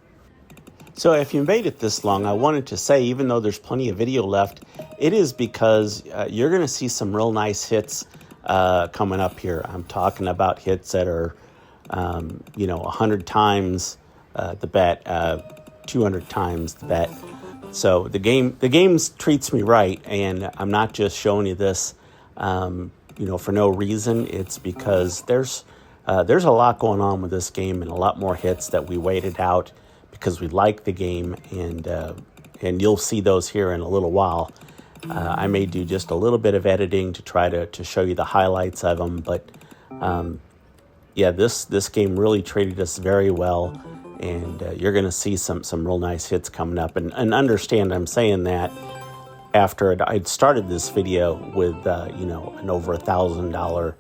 So if you made it this long, I wanted to say, even though there's plenty of video left, it is because you're going to see some real nice hits coming up here. I'm talking about hits that are 100 times the bet, 200 times the bet. So the game treats me right, and I'm not just showing you this, for no reason. It's because there's a lot going on with this game and a lot more hits that we waited out because we like the game, and you'll see those here in a little while. I may do just a little bit of editing to try to show you the highlights of them, but yeah, this game really treated us very well, and you're going to see some real nice hits coming up. And understand, I'm saying that after I'd started this video with you know, an over $1,000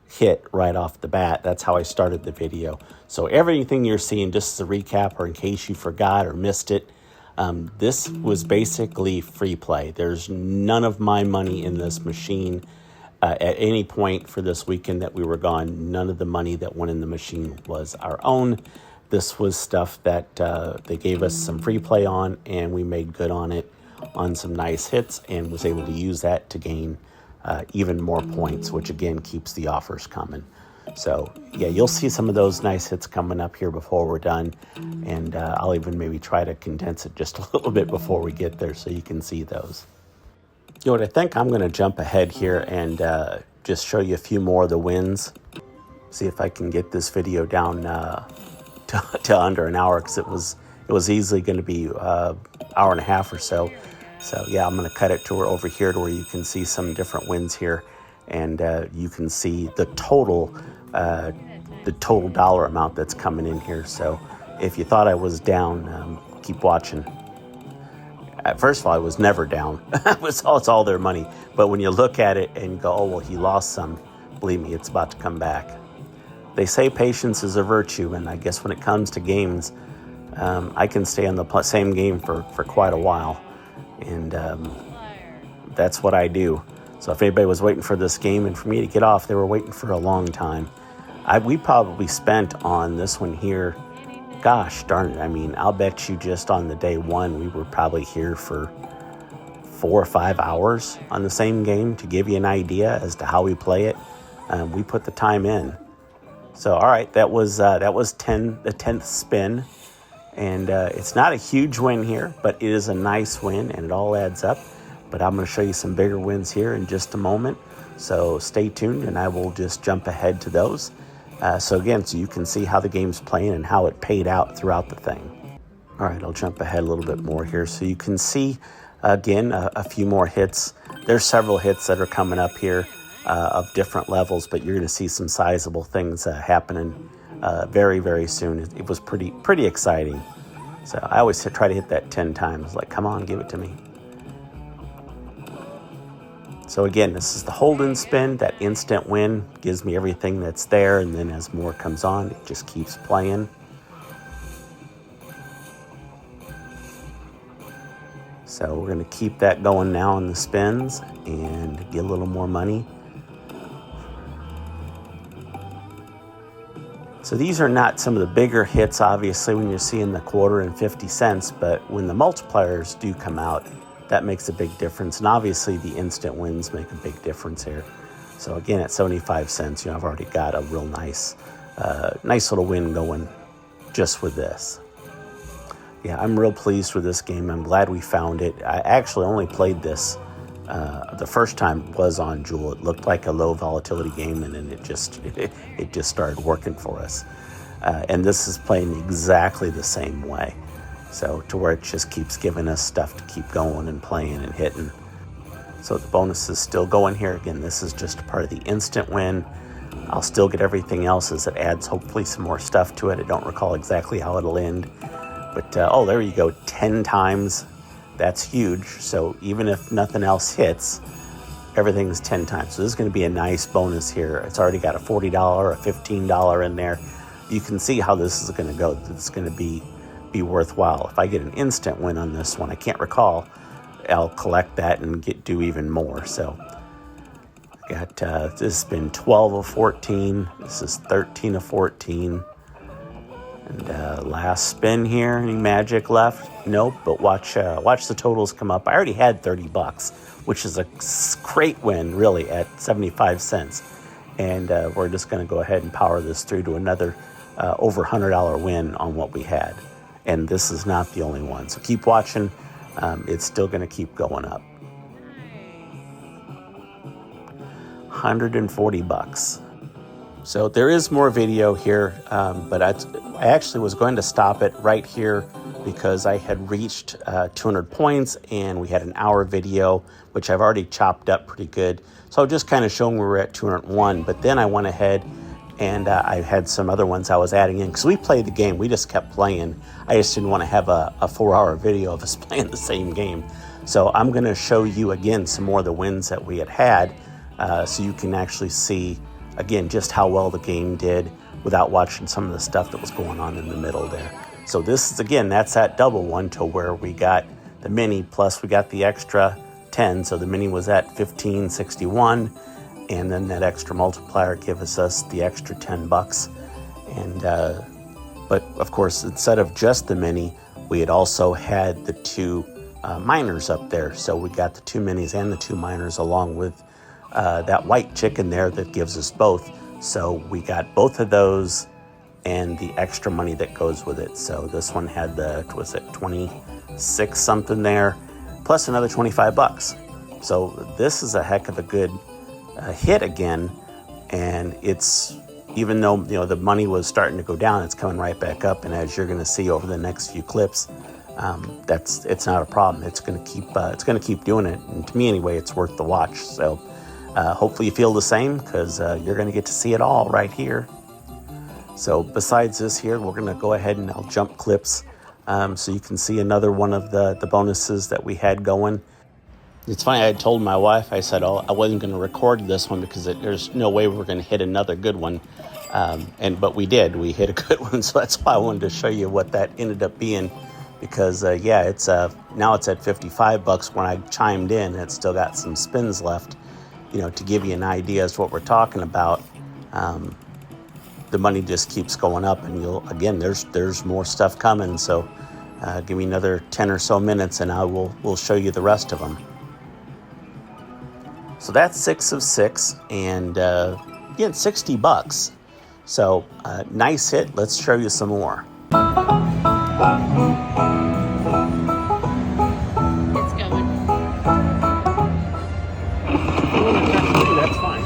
hit right off the bat. That's how I started the video. So everything you're seeing, just as a recap or in case you forgot or missed it, this was basically free play. There's none of my money in this machine. At any point for this weekend that we were gone, none of the money that went in the machine was our own. This was stuff that they gave us some free play on, and we made good on it on some nice hits and was able to use that to gain even more points, which again keeps the offers coming. So yeah, you'll see some of those nice hits coming up here before we're done, and I'll even maybe try to condense it just a little bit before we get there so you can see those. You know what, I think I'm going to jump ahead here and just show you a few more of the wins. See if I can get this video down to under an hour, because it was easily going to be hour and a half or so. So yeah, I'm going to cut it to over here to where you can see some different wins here, and you can see the total dollar amount that's coming in here. So if you thought I was down, keep watching. First of all, I was never down. It's all their money. But when you look at it and go, oh, well, he lost some, believe me, it's about to come back. They say patience is a virtue, and I guess when it comes to games, I can stay on the same game for quite a while. And that's what I do. So if anybody was waiting for this game and for me to get off, they were waiting for a long time. We probably spent on this one here, gosh darn it, I mean, I'll bet you just on the day one, we were probably here for 4 or 5 hours on the same game, to give you an idea as to how we play it. We put the time in. So, all right, that was the 10th spin. And it's not a huge win here, but it is a nice win, and it all adds up. But I'm going to show you some bigger wins here in just a moment. So stay tuned, and I will just jump ahead to those. So you can see how the game's playing and how it paid out throughout the thing. All right, I'll jump ahead a little bit more here. So you can see, again, a few more hits. There's several hits that are coming up here of different levels, but you're going to see some sizable things happening very, very soon. It was pretty exciting. So I always try to hit that 10 times. Like, come on, give it to me. So again, this is the hold-in spin. That instant win gives me everything that's there, and then as more comes on, it just keeps playing. So we're going to keep that going now on the spins and get a little more money. So these are not some of the bigger hits, obviously, when you're seeing the quarter and 50 cents, but when the multipliers do come out, that makes a big difference. And obviously the instant wins make a big difference here. So again, at 75 cents, I've already got a real nice little win going just with this. Yeah, I'm real pleased with this game. I'm glad we found it. I actually only played this the first time was on Jewel. It looked like a low volatility game, and then it just started working for us. And this is playing exactly the same way. So to where it just keeps giving us stuff to keep going and playing and hitting. So the bonus is still going here. Again, this is just a part of the instant win. I'll still get everything else as it adds hopefully some more stuff to it. I don't recall exactly how it'll end. But, oh, there you go, 10 times. That's huge. So even if nothing else hits, everything's 10 times. So this is going to be a nice bonus here. It's already got a $40 or a $15 in there. You can see how this is going to go. It's going to be worthwhile. If I get an instant win on this one, I can't recall, I'll collect that and do even more. So I got this has been 12 of 14. This is 13 of 14. And last spin here. Any magic left? Nope. But watch the totals come up. I already had $30, which is a great win, really, at 75 cents. And we're just going to go ahead and power this through to another over $100 win on what we had. And this is not the only one. So keep watching. It's still going to keep going up. $140. So there is more video here, but I actually was going to stop it right here because I had reached 200 points and we had an hour video, which I've already chopped up pretty good. So I'll just kind of showing we were at 201, but then I went ahead and I had some other ones I was adding in because we played the game. We just kept playing. I just didn't want to have a 4-hour video of us playing the same game. So I'm going to show you again some more of the wins that we had so you can actually see, again, just how well the game did without watching some of the stuff that was going on in the middle there. So this is, again, that's that double one to where we got the mini plus we got the extra 10. So the mini was at 1561. And then that extra multiplier gives us the extra $10. And but of course, instead of just the mini, we had also had the two minors up there. So we got the two minis and the two minors along with that white chicken there that gives us both. So we got both of those and the extra money that goes with it. So this one had the, was it 26 something there, plus another $25. So this is a heck of a good hit again, and it's, even though the money was starting to go down, it's coming right back up. And as you're going to see over the next few clips, it's not a problem. It's going to keep doing it, and to me anyway, it's worth the watch. So hopefully you feel the same, because you're going to get to see it all right here. So besides this here, we're going to go ahead and I'll jump clips so you can see another one of the bonuses that we had going. It's funny, I told my wife, I said, I wasn't going to record this one because there's no way we're going to hit another good one. But we did. We hit a good one, so that's why I wanted to show you what that ended up being. Because, it's now it's at $55. When I chimed in, it's still got some spins left, to give you an idea as to what we're talking about. The money just keeps going up, and there's more stuff coming. So give me another 10 or so minutes, and we'll show you the rest of them. So that's 6 of 6, and again, $60. So nice hit. Let's show you some more. It's going. That's fine.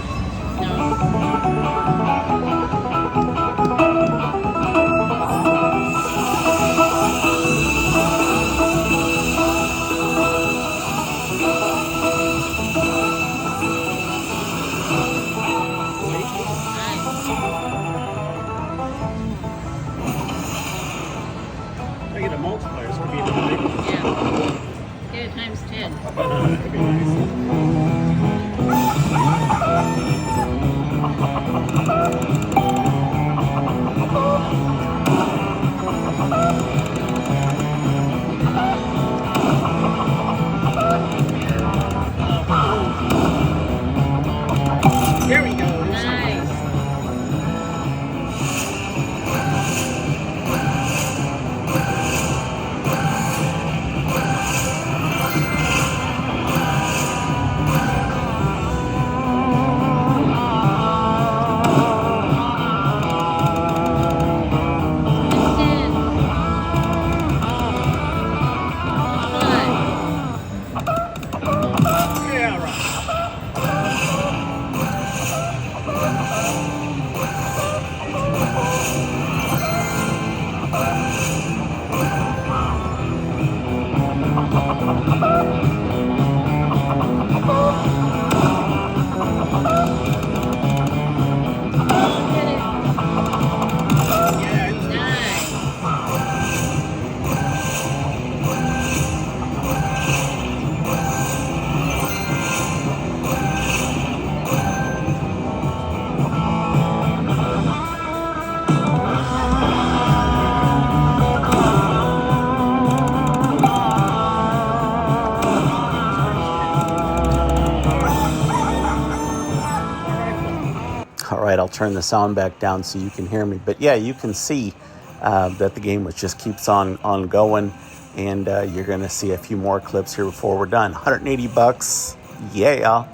I get a multiplier, it's going to be the big one. Yeah. Get it times 10. That'd be nice. There we go. Nice. All right, I'll turn the sound back down so you can hear me. But yeah, you can see that the game just keeps on going, and you're going to see a few more clips here before we're done. $180, yeah.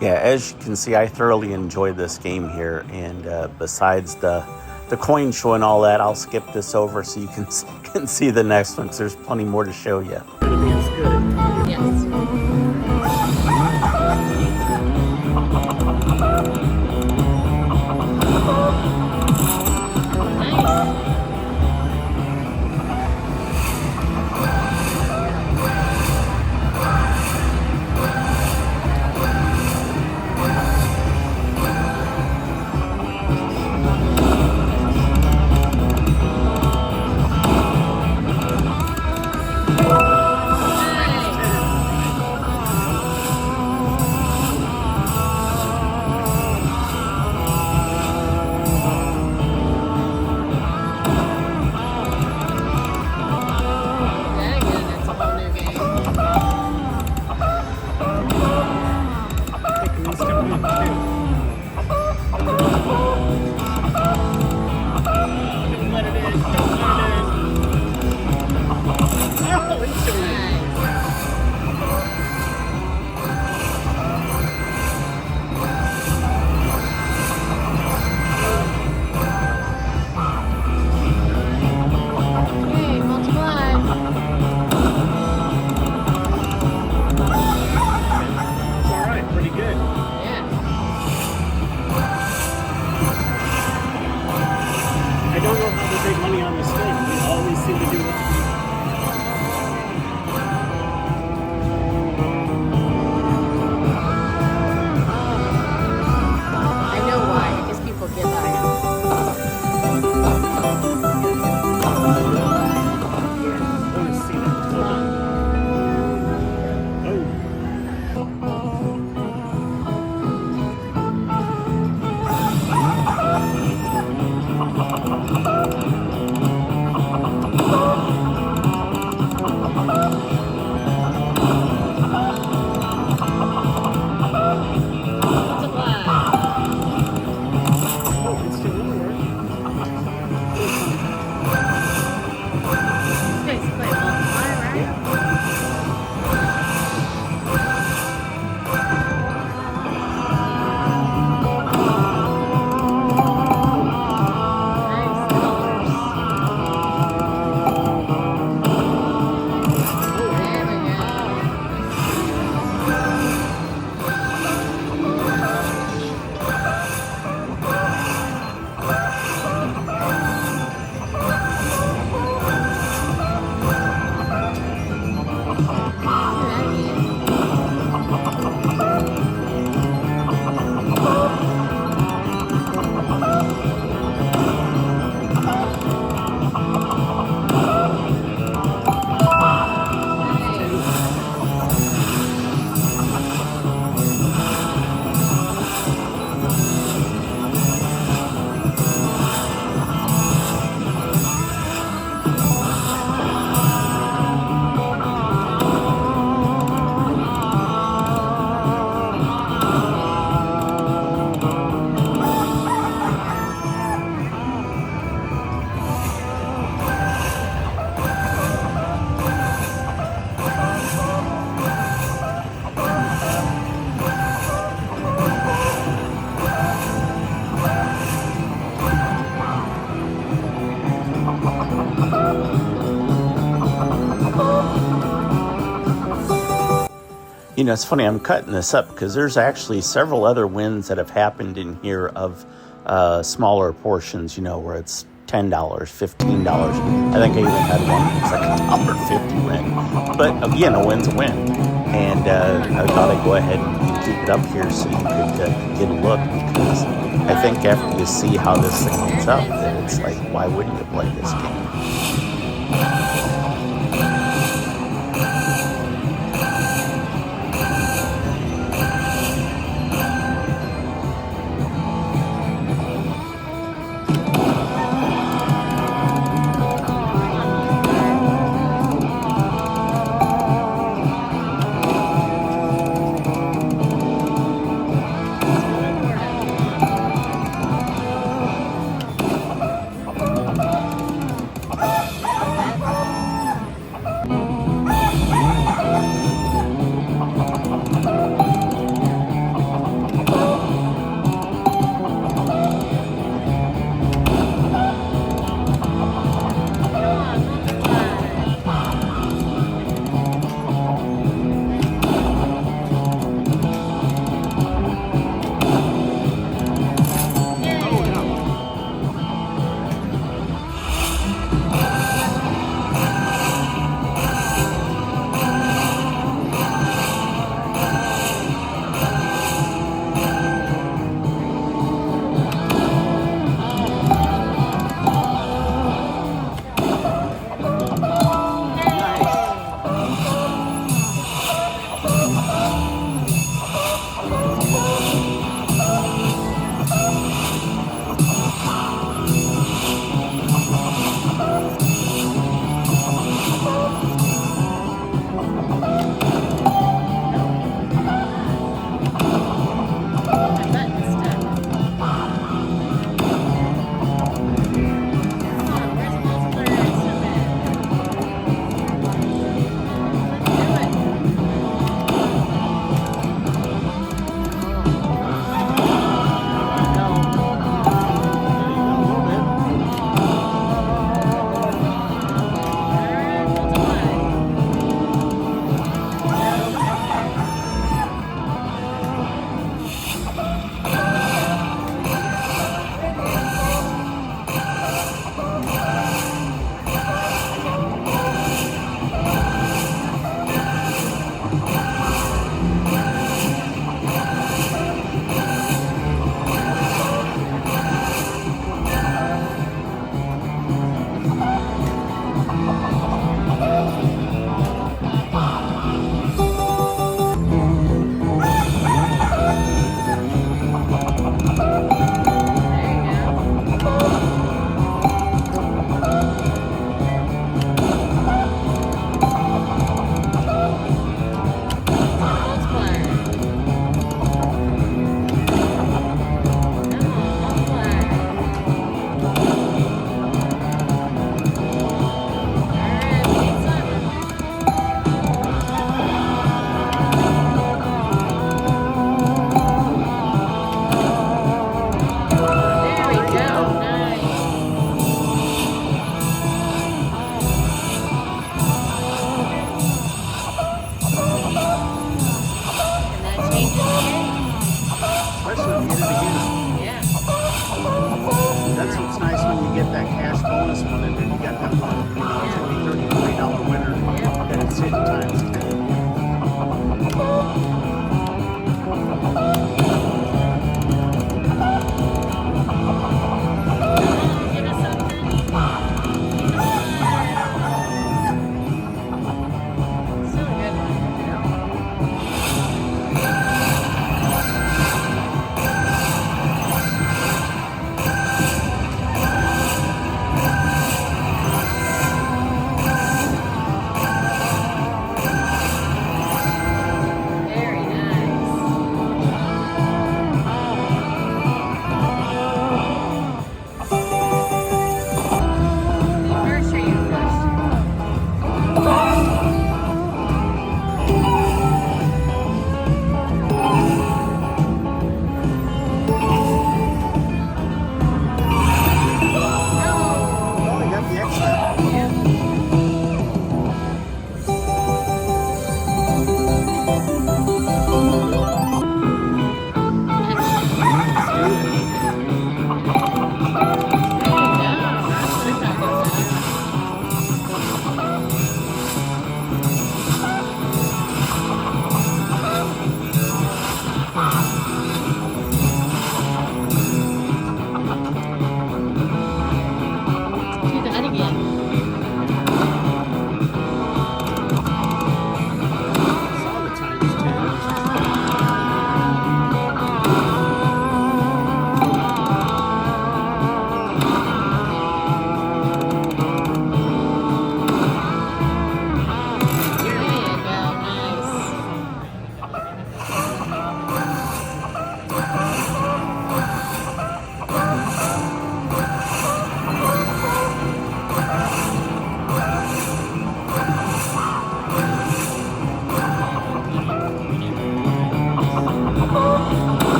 Yeah, as you can see, I thoroughly enjoyed this game here, and besides the coin show and all that, I'll skip this over so you can see the next one, because there's plenty more to show you. Yes. Nice. You know, it's funny, I'm cutting this up because there's actually several other wins that have happened in here of smaller portions, you know, where it's $10, $15. I think I even had one that's like $1.50 win. But again, a win's a win. And I thought I'd go ahead and keep it up here so you could get a look, because I think after you see how this thing comes up, that it's like, why wouldn't you play this game?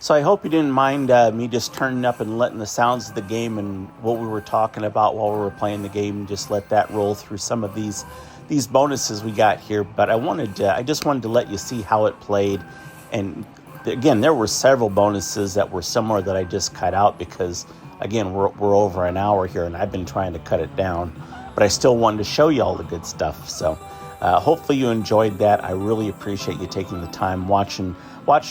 So I hope you didn't mind me just turning up and letting the sounds of the game and what we were talking about while we were playing the game, just let that roll through some of these bonuses we got here. But I just wanted to let you see how it played. And again, there were several bonuses that were similar that I just cut out because, again, we're over an hour here and I've been trying to cut it down. But I still wanted to show you all the good stuff. So hopefully you enjoyed that. I really appreciate you taking the time watching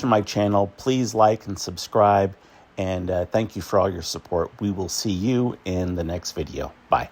my channel. Please like and subscribe. And thank you for all your support. We will see you in the next video. Bye.